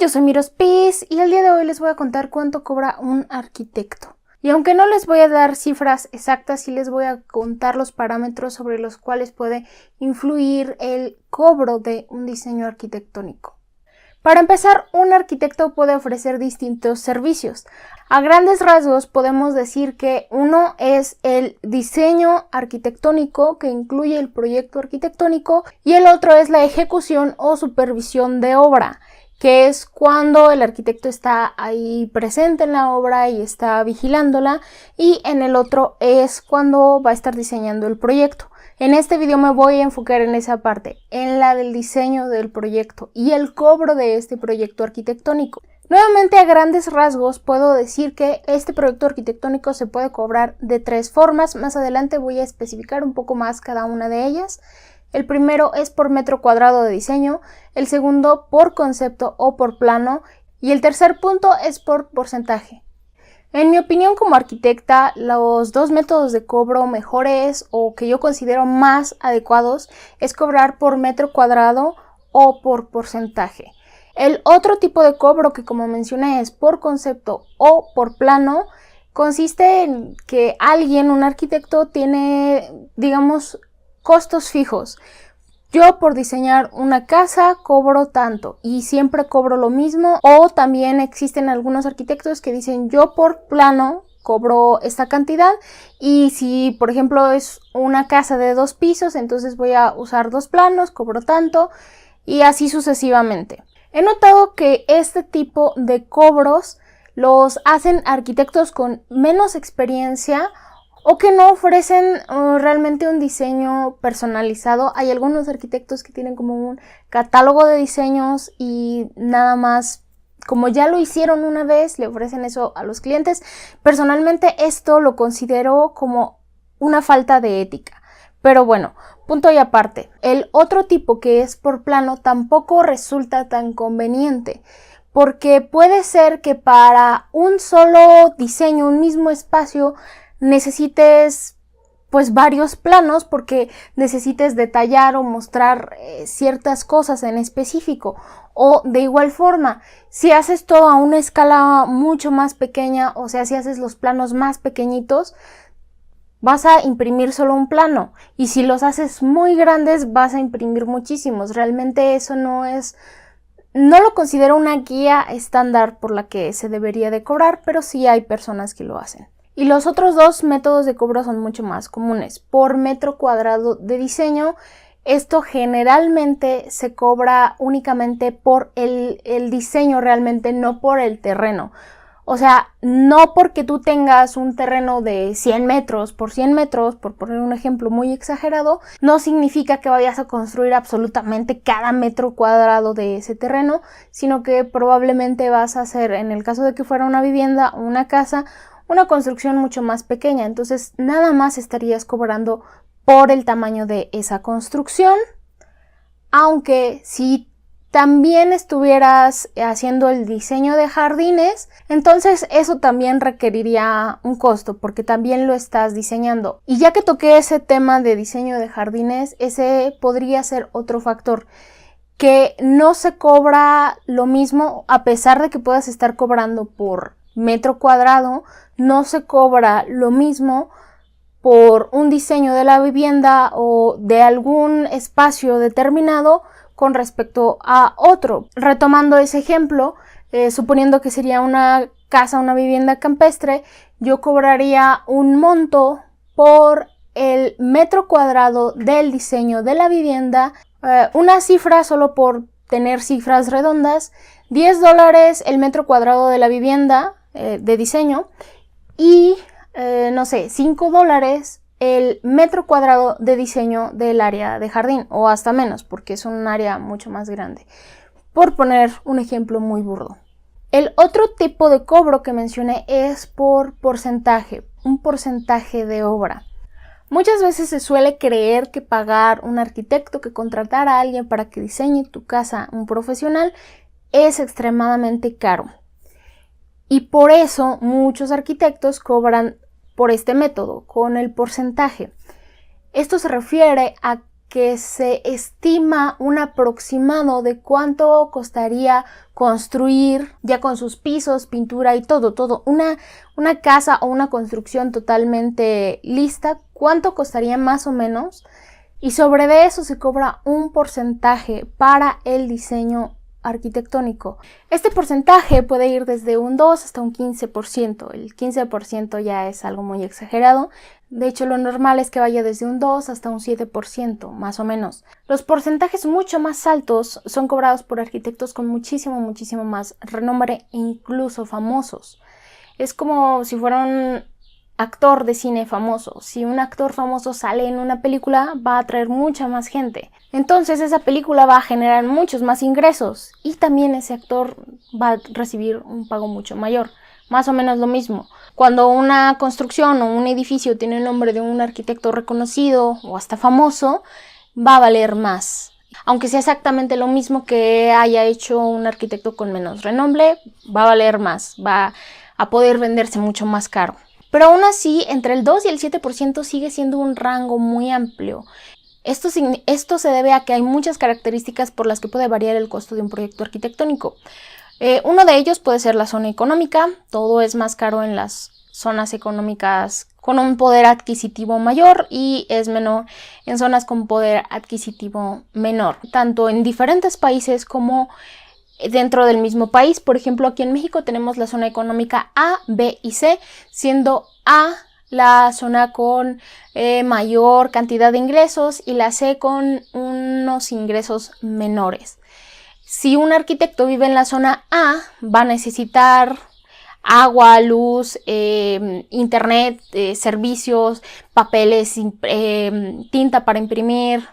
yo soy Miros Piz y el día de hoy les voy a contar cuánto cobra un arquitecto. Y aunque no les voy a dar cifras exactas, sí les voy a contar los parámetros sobre los cuales puede influir el cobro de un diseño arquitectónico. Para empezar, un arquitecto puede ofrecer distintos servicios. A grandes rasgos podemos decir que uno es el diseño arquitectónico, que incluye el proyecto arquitectónico, y el otro es la ejecución o supervisión de obra, que es cuando el arquitecto está ahí presente en la obra y está vigilándola, y en el otro es cuando va a estar diseñando el proyecto. En este video me voy a enfocar en esa parte, en la del diseño del proyecto y el cobro de este proyecto arquitectónico. Nuevamente, a grandes rasgos puedo decir que este proyecto arquitectónico se puede cobrar de tres formas. Más adelante voy a especificar un poco más cada una de ellas. El primero es por metro cuadrado de diseño, el segundo por concepto o por plano y el tercer punto es por porcentaje. En mi opinión como arquitecta, los dos métodos de cobro mejores o que yo considero más adecuados es cobrar por metro cuadrado o por porcentaje. El otro tipo de cobro que, como mencioné, es por concepto o por plano, consiste en que alguien, un arquitecto, tiene, digamos, costos fijos. Yo por diseñar una casa cobro tanto y siempre cobro lo mismo, o también existen algunos arquitectos que dicen yo por plano cobro esta cantidad y si por ejemplo es una casa de 2 pisos entonces voy a usar 2 planos, cobro tanto y así sucesivamente. He notado que este tipo de cobros los hacen arquitectos con menos experiencia o que no ofrecen realmente un diseño personalizado. Hay algunos arquitectos que tienen como un catálogo de diseños y nada más, como ya lo hicieron una vez, le ofrecen eso a los clientes. Personalmente esto lo considero como una falta de ética. Pero bueno, punto y aparte. El otro tipo, que es por plano, tampoco resulta tan conveniente, porque puede ser que para un solo diseño, un mismo espacio, necesites pues varios planos porque necesites detallar o mostrar ciertas cosas en específico. O de igual forma, si haces todo a una escala mucho más pequeña, o sea, si haces los planos más pequeñitos, vas a imprimir solo un plano, y si los haces muy grandes vas a imprimir muchísimos. Realmente eso no lo considero una guía estándar por la que se debería de cobrar, pero sí hay personas que lo hacen. Y los otros dos métodos de cobro son mucho más comunes. Por metro cuadrado de diseño, esto generalmente se cobra únicamente por el diseño, realmente no por el terreno. O sea, no porque tú tengas un terreno de 100 metros por 100 metros, por poner un ejemplo muy exagerado, no significa que vayas a construir absolutamente cada metro cuadrado de ese terreno, sino que probablemente vas a hacer, en el caso de que fuera una vivienda o una casa, una construcción mucho más pequeña. Entonces nada más estarías cobrando por el tamaño de esa construcción, aunque si también estuvieras haciendo el diseño de jardines, entonces eso también requeriría un costo porque también lo estás diseñando. Y ya que toqué ese tema de diseño de jardines, ese podría ser otro factor, que no se cobra lo mismo a pesar de que puedas estar cobrando por metro cuadrado. No se cobra lo mismo por un diseño de la vivienda o de algún espacio determinado con respecto a otro. Retomando ese ejemplo, suponiendo que sería una casa, una vivienda campestre, yo cobraría un monto por el metro cuadrado del diseño de la vivienda, una cifra solo por tener cifras redondas, $10 el metro cuadrado de la vivienda de diseño y no sé, $5 el metro cuadrado de diseño del área de jardín, o hasta menos porque es un área mucho más grande, por poner un ejemplo muy burdo. El otro tipo de cobro que mencioné es por porcentaje, un porcentaje de obra. Muchas veces se suele creer que pagar un arquitecto, que contratar a alguien para que diseñe tu casa, un profesional, es extremadamente caro. Y por eso muchos arquitectos cobran por este método, con el porcentaje. Esto se refiere a que se estima un aproximado de cuánto costaría construir, ya con sus pisos, pintura y todo, una casa o una construcción totalmente lista, cuánto costaría más o menos, y sobre de eso se cobra un porcentaje para el diseño arquitectónico. Este porcentaje puede ir desde un 2 hasta un 15%. El 15% ya es algo muy exagerado. De hecho, lo normal es que vaya desde un 2 hasta un 7%, más o menos. Los porcentajes mucho más altos son cobrados por arquitectos con muchísimo más renombre e incluso famosos. Es como si fuera un actor de cine famoso. Si un actor famoso sale en una película, va a atraer mucha más gente. Entonces esa película va a generar muchos más ingresos y también ese actor va a recibir un pago mucho mayor. Más o menos lo mismo. Cuando una construcción o un edificio tiene el nombre de un arquitecto reconocido o hasta famoso, va a valer más. Aunque sea exactamente lo mismo que haya hecho un arquitecto con menos renombre, va a valer más, va a poder venderse mucho más caro. Pero aún así, entre el 2 y el 7% sigue siendo un rango muy amplio. Esto se debe a que hay muchas características por las que puede variar el costo de un proyecto arquitectónico. Uno de ellos puede ser la zona económica. Todo es más caro en las zonas económicas con un poder adquisitivo mayor y es menor en zonas con poder adquisitivo menor, tanto en diferentes países como dentro del mismo país. Por ejemplo, aquí en México tenemos la zona económica A, B y C, siendo A la zona con mayor cantidad de ingresos y la C con unos ingresos menores. Si un arquitecto vive en la zona A, va a necesitar agua, luz, internet, servicios, papeles, tinta para imprimir.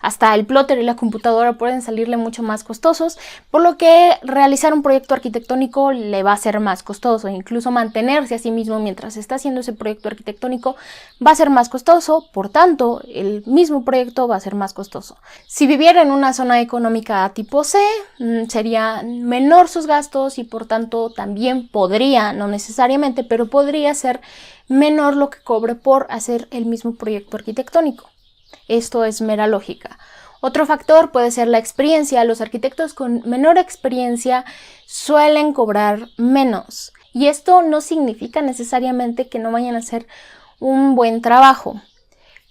Hasta el plotter y la computadora pueden salirle mucho más costosos, por lo que realizar un proyecto arquitectónico le va a ser más costoso. Incluso mantenerse a sí mismo mientras está haciendo ese proyecto arquitectónico va a ser más costoso, por tanto, el mismo proyecto va a ser más costoso. Si viviera en una zona económica tipo C, sería menor sus gastos y por tanto también podría, no necesariamente, pero podría ser menor lo que cobre por hacer el mismo proyecto arquitectónico. Esto es mera lógica. Otro factor puede ser la experiencia. Los arquitectos con menor experiencia suelen cobrar menos. Y esto no significa necesariamente que no vayan a hacer un buen trabajo.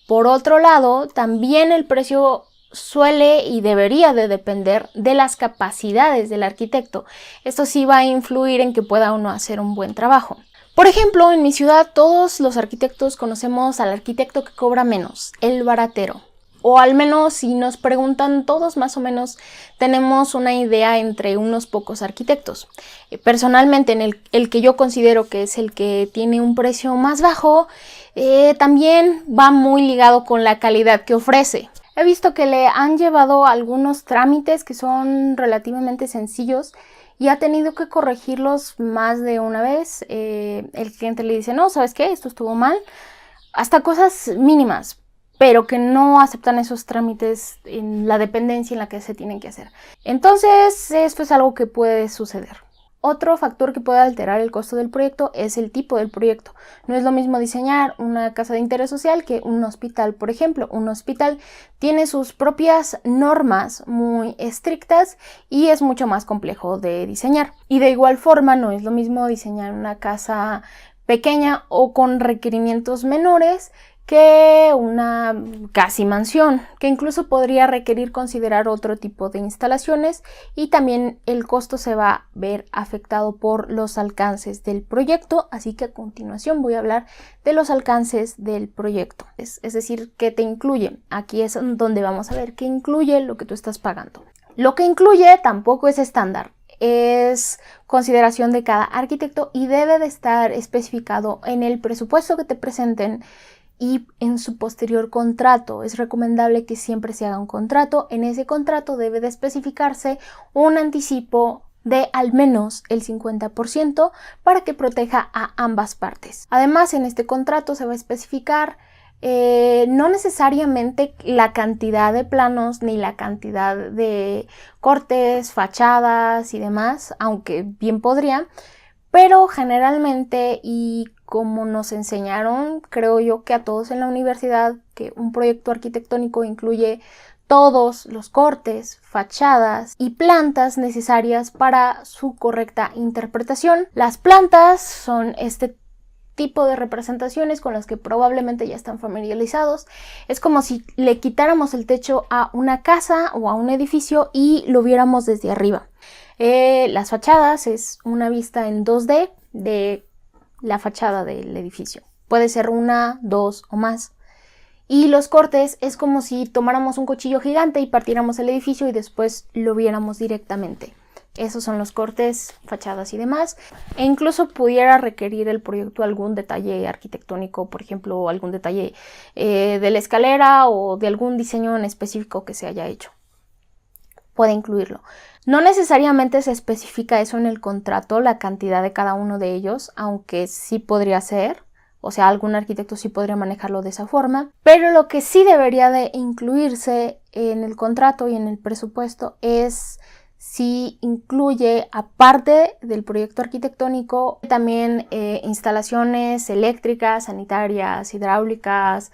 Por otro lado, también el precio suele y debería de depender de las capacidades del arquitecto. Esto sí va a influir en que pueda o no hacer un buen trabajo. Por ejemplo, en mi ciudad todos los arquitectos conocemos al arquitecto que cobra menos, el baratero. O al menos si nos preguntan todos más o menos tenemos una idea entre unos pocos arquitectos. Personalmente en el que yo considero que es el que tiene un precio más bajo, también va muy ligado con la calidad que ofrece. He visto que le han llevado algunos trámites que son relativamente sencillos y ha tenido que corregirlos más de una vez. El cliente le dice, no, ¿sabes qué? Esto estuvo mal. Hasta cosas mínimas, pero que no aceptan esos trámites en la dependencia en la que se tienen que hacer. Entonces, esto es algo que puede suceder. Otro factor que puede alterar el costo del proyecto es el tipo del proyecto. No es lo mismo diseñar una casa de interés social que un hospital, por ejemplo. Un hospital tiene sus propias normas muy estrictas y es mucho más complejo de diseñar. Y de igual forma no es lo mismo diseñar una casa pequeña o con requerimientos menores que una casi mansión, que incluso podría requerir considerar otro tipo de instalaciones y también el costo se va a ver afectado por los alcances del proyecto, así que a continuación voy a hablar de los alcances del proyecto, es decir, qué te incluye. Aquí es donde vamos a ver qué incluye lo que tú estás pagando. Lo que incluye tampoco es estándar. Es consideración de cada arquitecto y debe de estar especificado en el presupuesto que te presenten y en su posterior contrato. Es recomendable que siempre se haga un contrato. En ese contrato debe de especificarse un anticipo de al menos el 50% para que proteja a ambas partes. Además, en este contrato se va a especificar no necesariamente la cantidad de planos ni la cantidad de cortes, fachadas y demás, aunque bien podría, pero generalmente, y como nos enseñaron, creo yo que a todos en la universidad, que un proyecto arquitectónico incluye todos los cortes, fachadas y plantas necesarias para su correcta interpretación. Las plantas son este tipo de representaciones con las que probablemente ya están familiarizados. Es como si le quitáramos el techo a una casa o a un edificio y lo viéramos desde arriba. Las fachadas es una vista en 2D de la fachada del edificio. Puede ser una, dos o más. Y los cortes es como si tomáramos un cuchillo gigante y partiéramos el edificio y después lo viéramos directamente. Esos son los cortes, fachadas y demás. E incluso pudiera requerir el proyecto algún detalle arquitectónico, por ejemplo, algún detalle de la escalera o de algún diseño en específico que se haya hecho. Puede incluirlo. No necesariamente se especifica eso en el contrato, la cantidad de cada uno de ellos, aunque sí podría ser. O sea, algún arquitecto sí podría manejarlo de esa forma, pero lo que sí debería de incluirse en el contrato y en el presupuesto es si incluye, aparte del proyecto arquitectónico, también instalaciones eléctricas, sanitarias, hidráulicas,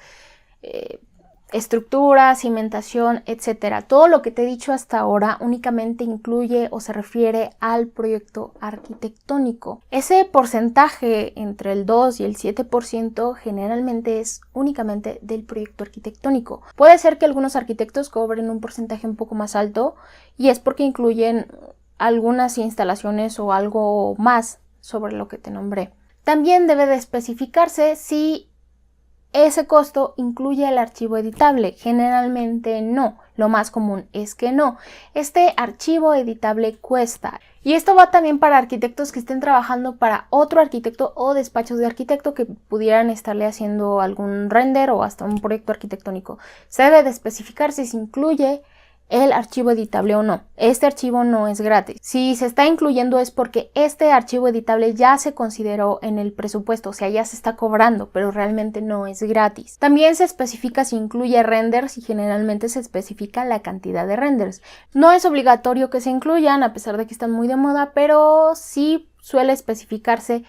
estructura, cimentación, etc. Todo lo que te he dicho hasta ahora únicamente incluye o se refiere al proyecto arquitectónico. Ese porcentaje entre el 2 y el 7% generalmente es únicamente del proyecto arquitectónico. Puede ser que algunos arquitectos cobren un porcentaje un poco más alto y es porque incluyen algunas instalaciones o algo más sobre lo que te nombré. También debe de especificarse si ese costo incluye el archivo editable. Generalmente no. Lo más común es que no. Este archivo editable cuesta. Y esto va también para arquitectos que estén trabajando para otro arquitecto o despachos de arquitecto que pudieran estarle haciendo algún render o hasta un proyecto arquitectónico. Se debe de especificar si se incluye el archivo editable o no. Este archivo no es gratis. Si se está incluyendo es porque este archivo editable ya se consideró en el presupuesto, o sea, ya se está cobrando, pero realmente no es gratis. También se especifica si incluye renders y generalmente se especifica la cantidad de renders. No es obligatorio que se incluyan, a pesar de que están muy de moda, pero sí suele especificarse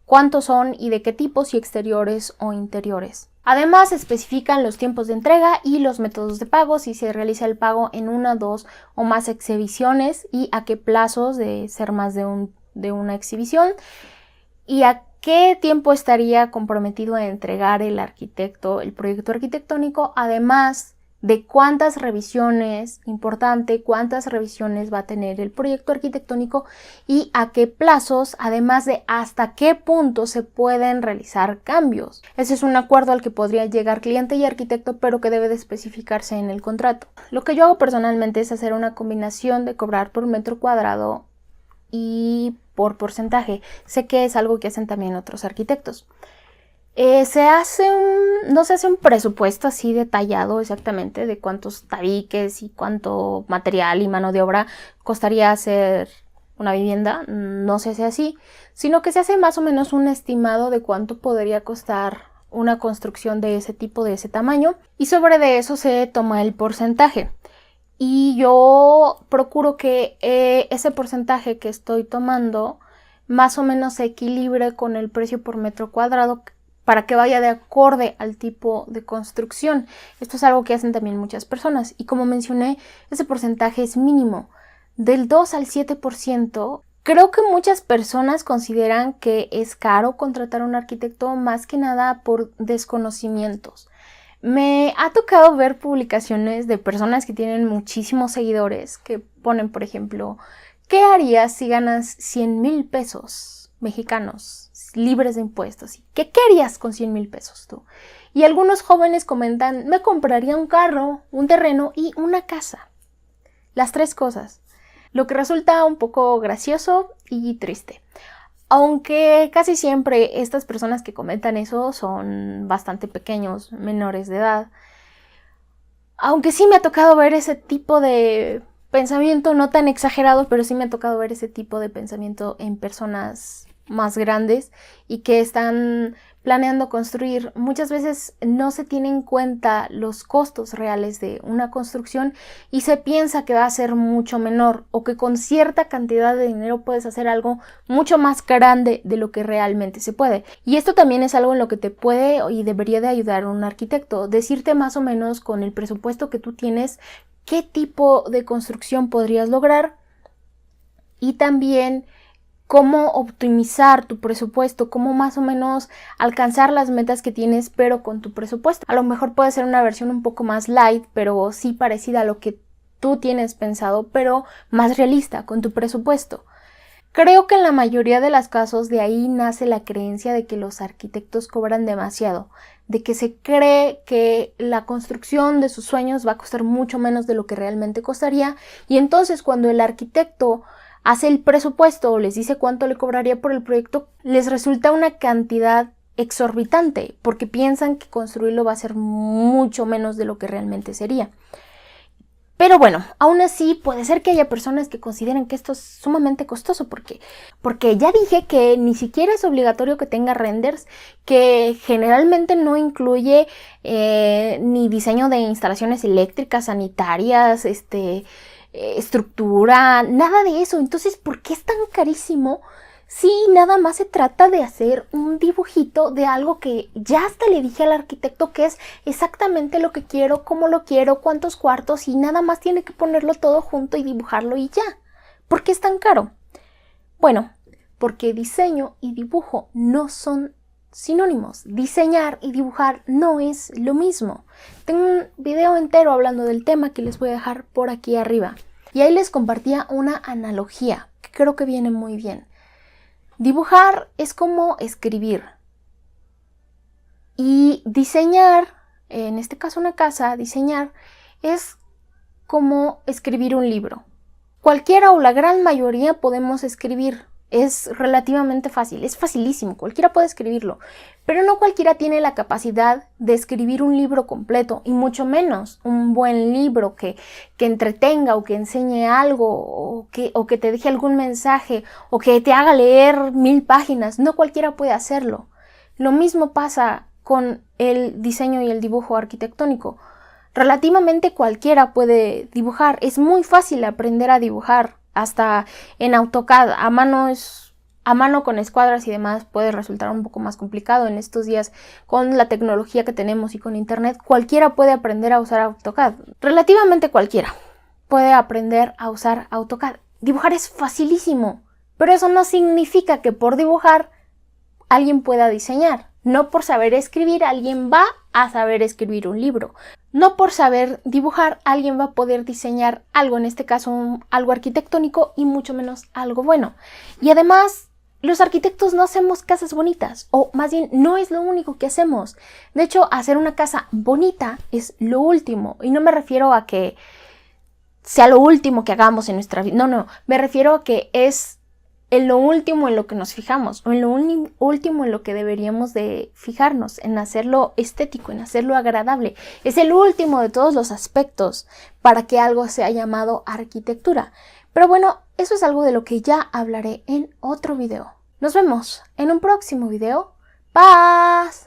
cuántos son y de qué tipos, si exteriores o interiores. Además, se especifican los tiempos de entrega y los métodos de pago, si se realiza el pago en una, dos o más exhibiciones y a qué plazos de ser más de una exhibición y a qué tiempo estaría comprometido a entregar el arquitecto el proyecto arquitectónico, además de cuántas revisiones, importante, cuántas revisiones va a tener el proyecto arquitectónico y a qué plazos, además de hasta qué punto se pueden realizar cambios. Ese es un acuerdo al que podría llegar cliente y arquitecto, pero que debe de especificarse en el contrato. Lo que yo hago personalmente es hacer una combinación de cobrar por metro cuadrado y por porcentaje. Sé que es algo que hacen también otros arquitectos. No se hace un presupuesto así detallado exactamente de cuántos tabiques y cuánto material y mano de obra costaría hacer una vivienda. No se hace así, sino que se hace más o menos un estimado de cuánto podría costar una construcción de ese tipo, de ese tamaño, y sobre de eso se toma el porcentaje. Y yo procuro que ese porcentaje que estoy tomando más o menos se equilibre con el precio por metro cuadrado para que vaya de acorde al tipo de construcción. Esto es algo que hacen también muchas personas y como mencioné, ese porcentaje es mínimo, del 2 al 7%. Creo que muchas personas consideran que es caro contratar a un arquitecto más que nada por desconocimientos. Me ha tocado ver publicaciones de personas que tienen muchísimos seguidores que ponen, por ejemplo, ¿qué harías si ganas 100,000 pesos mexicanos libres de impuestos? ¿Qué harías con 100,000 pesos tú? Y algunos jóvenes comentan, me compraría un carro, un terreno y una casa. Las tres cosas. Lo que resulta un poco gracioso y triste. Aunque casi siempre estas personas que comentan eso son bastante pequeños, menores de edad. Aunque sí me ha tocado ver ese tipo de pensamiento, no tan exagerado, pero sí me ha tocado ver ese tipo de pensamiento en personas más grandes y que están planeando construir, muchas veces no se tienen en cuenta los costos reales de una construcción y se piensa que va a ser mucho menor o que con cierta cantidad de dinero puedes hacer algo mucho más grande de lo que realmente se puede. Y esto también es algo en lo que te puede y debería de ayudar un arquitecto, decirte más o menos con el presupuesto que tú tienes qué tipo de construcción podrías lograr y también cómo optimizar tu presupuesto, cómo más o menos alcanzar las metas que tienes, pero con tu presupuesto. A lo mejor puede ser una versión un poco más light, pero sí parecida a lo que tú tienes pensado, pero más realista con tu presupuesto. Creo que en la mayoría de los casos de ahí nace la creencia de que los arquitectos cobran demasiado, de que se cree que la construcción de sus sueños va a costar mucho menos de lo que realmente costaría, y entonces cuando el arquitecto hace el presupuesto o les dice cuánto le cobraría por el proyecto, les resulta una cantidad exorbitante porque piensan que construirlo va a ser mucho menos de lo que realmente sería. Pero bueno, aún así puede ser que haya personas que consideren que esto es sumamente costoso porque ya dije que ni siquiera es obligatorio que tenga renders, que generalmente no incluye ni diseño de instalaciones eléctricas, sanitarias, estructura, nada de eso. Entonces, ¿por qué es tan carísimo si nada más se trata de hacer un dibujito de algo que ya hasta le dije al arquitecto que es exactamente lo que quiero, cómo lo quiero, cuántos cuartos, y nada más tiene que ponerlo todo junto y dibujarlo y ya? ¿Por qué es tan caro? Bueno, porque diseño y dibujo no son sinónimos. Diseñar y dibujar no es lo mismo. Tengo un video entero hablando del tema que les voy a dejar por aquí arriba. Y ahí les compartía una analogía que creo que viene muy bien. Dibujar es como escribir. Y diseñar, en este caso una casa, diseñar es como escribir un libro. Cualquiera o la gran mayoría podemos escribir. Es relativamente fácil, es facilísimo, cualquiera puede escribirlo, pero no cualquiera tiene la capacidad de escribir un libro completo, y mucho menos un buen libro que entretenga o que enseñe algo o que te deje algún mensaje o que te haga leer 1000 páginas. No cualquiera puede hacerlo. Lo mismo pasa con el diseño y el dibujo arquitectónico. Relativamente cualquiera puede dibujar, es muy fácil aprender a dibujar. Hasta en AutoCAD, a mano con escuadras y demás puede resultar un poco más complicado en estos días con la tecnología que tenemos y con internet. Cualquiera puede aprender a usar AutoCAD. Relativamente cualquiera puede aprender a usar AutoCAD. Dibujar es facilísimo, pero eso no significa que por dibujar alguien pueda diseñar. No por saber escribir alguien va a saber escribir un libro. No por saber dibujar alguien va a poder diseñar algo, en este caso algo arquitectónico, y mucho menos algo bueno. Y además, los arquitectos no hacemos casas bonitas, o más bien no es lo único que hacemos. De hecho, hacer una casa bonita es lo último, y no me refiero a que sea lo último que hagamos en nuestra vida. No, me refiero a que es en lo último en lo que nos fijamos, o en lo último en lo que deberíamos de fijarnos, en hacerlo estético, en hacerlo agradable. Es el último de todos los aspectos para que algo sea llamado arquitectura. Pero bueno, eso es algo de lo que ya hablaré en otro video. Nos vemos en un próximo video. ¡Paz!